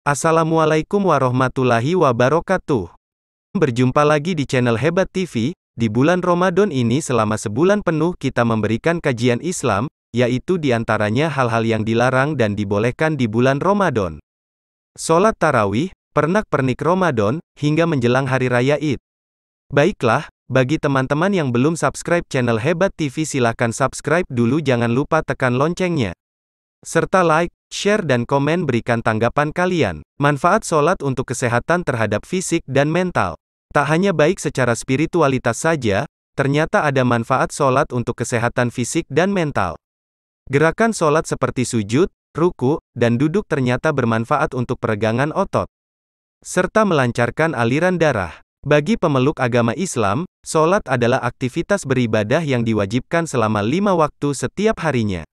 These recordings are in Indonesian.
Assalamualaikum warahmatullahi wabarakatuh. Berjumpa lagi di channel Hebat TV. Di bulan Ramadan ini selama sebulan penuh kita memberikan kajian Islam, yaitu diantaranya hal-hal yang dilarang dan dibolehkan di bulan Ramadan. Sholat tarawih, pernak-pernik Ramadan, hingga menjelang Hari Raya Id. Baiklah, bagi teman-teman yang belum subscribe channel Hebat TV silahkan subscribe dulu, jangan lupa tekan loncengnya. Serta like, share dan komen, berikan tanggapan kalian. Manfaat sholat untuk kesehatan terhadap fisik dan mental. Tak hanya baik secara spiritualitas saja, ternyata ada manfaat sholat untuk kesehatan fisik dan mental. Gerakan sholat seperti sujud, ruku, dan duduk ternyata bermanfaat untuk peregangan otot, serta melancarkan aliran darah. Bagi pemeluk agama Islam, sholat adalah aktivitas beribadah yang diwajibkan selama 5 waktu setiap harinya.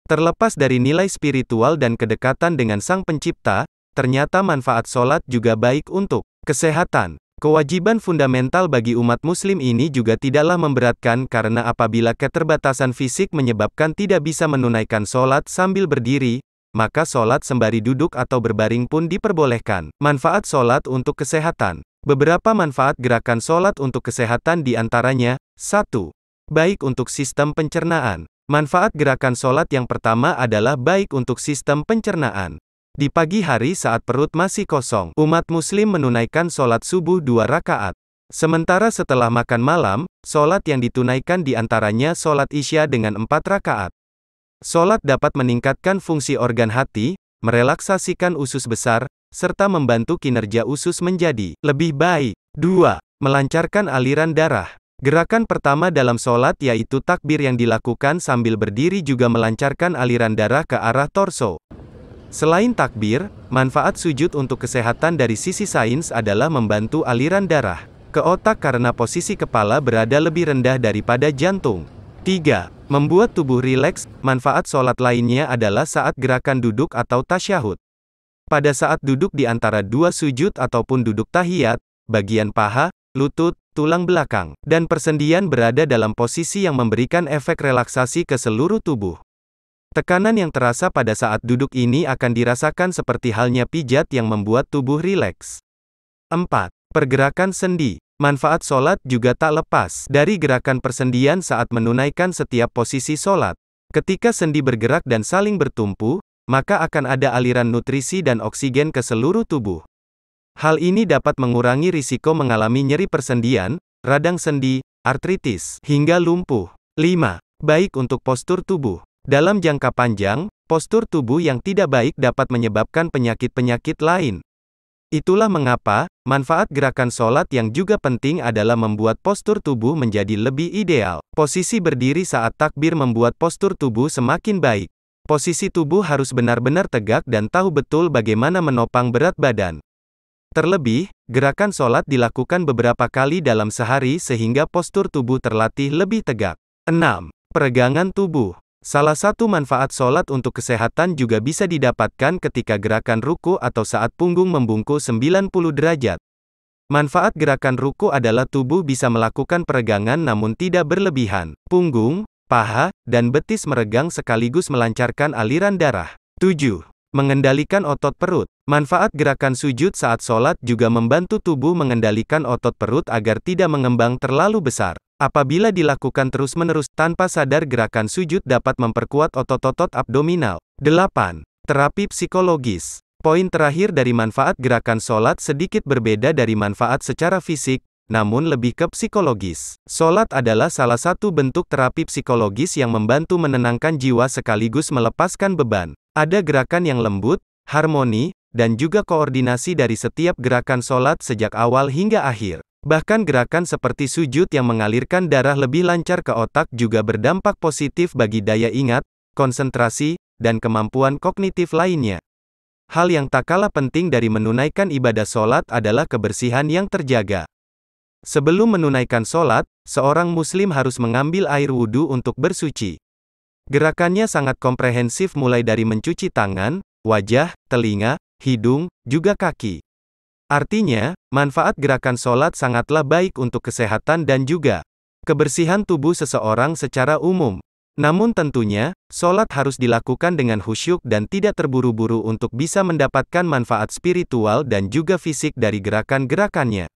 Terlepas dari nilai spiritual dan kedekatan dengan Sang Pencipta, ternyata manfaat sholat juga baik untuk kesehatan. Kewajiban fundamental bagi umat muslim ini juga tidaklah memberatkan karena apabila keterbatasan fisik menyebabkan tidak bisa menunaikan sholat sambil berdiri, maka sholat sembari duduk atau berbaring pun diperbolehkan. Manfaat sholat untuk kesehatan. Beberapa manfaat gerakan sholat untuk kesehatan diantaranya, 1. Baik untuk sistem pencernaan. Manfaat gerakan sholat yang pertama adalah baik untuk sistem pencernaan. Di pagi hari saat perut masih kosong, umat muslim menunaikan sholat subuh 2 rakaat. Sementara setelah makan malam, sholat yang ditunaikan diantaranya sholat isya dengan 4 rakaat. Sholat dapat meningkatkan fungsi organ hati, merelaksasikan usus besar, serta membantu kinerja usus menjadi lebih baik. 2. Melancarkan aliran darah. Gerakan pertama dalam sholat yaitu takbir yang dilakukan sambil berdiri juga melancarkan aliran darah ke arah torso. Selain takbir, manfaat sujud untuk kesehatan dari sisi sains adalah membantu aliran darah ke otak karena posisi kepala berada lebih rendah daripada jantung. 3. Membuat tubuh rileks. Manfaat sholat lainnya adalah saat gerakan duduk atau tasyahud. Pada saat duduk di antara 2 sujud ataupun duduk tahiyat, bagian paha, lutut, tulang belakang, dan persendian berada dalam posisi yang memberikan efek relaksasi ke seluruh tubuh. Tekanan yang terasa pada saat duduk ini akan dirasakan seperti halnya pijat yang membuat tubuh rileks. 4. Pergerakan sendi. Manfaat sholat juga tak lepas dari gerakan persendian saat menunaikan setiap posisi sholat. Ketika sendi bergerak dan saling bertumpu, maka akan ada aliran nutrisi dan oksigen ke seluruh tubuh. Hal ini dapat mengurangi risiko mengalami nyeri persendian, radang sendi, artritis, hingga lumpuh. 5. Baik untuk postur tubuh. Dalam jangka panjang, postur tubuh yang tidak baik dapat menyebabkan penyakit-penyakit lain. Itulah mengapa, manfaat gerakan sholat yang juga penting adalah membuat postur tubuh menjadi lebih ideal. Posisi berdiri saat takbir membuat postur tubuh semakin baik. Posisi tubuh harus benar-benar tegak dan tahu betul bagaimana menopang berat badan. Terlebih, gerakan sholat dilakukan beberapa kali dalam sehari sehingga postur tubuh terlatih lebih tegak. 6. Peregangan tubuh. Salah satu manfaat sholat untuk kesehatan juga bisa didapatkan ketika gerakan ruku atau saat punggung membungkuk 90 derajat. Manfaat gerakan ruku adalah tubuh bisa melakukan peregangan namun tidak berlebihan. Punggung, paha, dan betis meregang sekaligus melancarkan aliran darah. 7. Mengendalikan otot perut. Manfaat gerakan sujud saat sholat juga membantu tubuh mengendalikan otot perut agar tidak mengembang terlalu besar. Apabila dilakukan terus-menerus tanpa sadar, gerakan sujud dapat memperkuat otot-otot abdominal. 8. Terapi psikologis. Poin terakhir dari manfaat gerakan sholat sedikit berbeda dari manfaat secara fisik, namun lebih ke psikologis. Sholat adalah salah satu bentuk terapi psikologis yang membantu menenangkan jiwa sekaligus melepaskan beban. Ada gerakan yang lembut, harmoni, dan juga koordinasi dari setiap gerakan sholat sejak awal hingga akhir. Bahkan gerakan seperti sujud yang mengalirkan darah lebih lancar ke otak juga berdampak positif bagi daya ingat, konsentrasi, dan kemampuan kognitif lainnya. Hal yang tak kalah penting dari menunaikan ibadah sholat adalah kebersihan yang terjaga. Sebelum menunaikan sholat, seorang muslim harus mengambil air wudhu untuk bersuci. Gerakannya sangat komprehensif mulai dari mencuci tangan, wajah, telinga, hidung, juga kaki. Artinya, manfaat gerakan sholat sangatlah baik untuk kesehatan dan juga kebersihan tubuh seseorang secara umum. Namun tentunya, sholat harus dilakukan dengan khusyuk dan tidak terburu-buru untuk bisa mendapatkan manfaat spiritual dan juga fisik dari gerakan-gerakannya.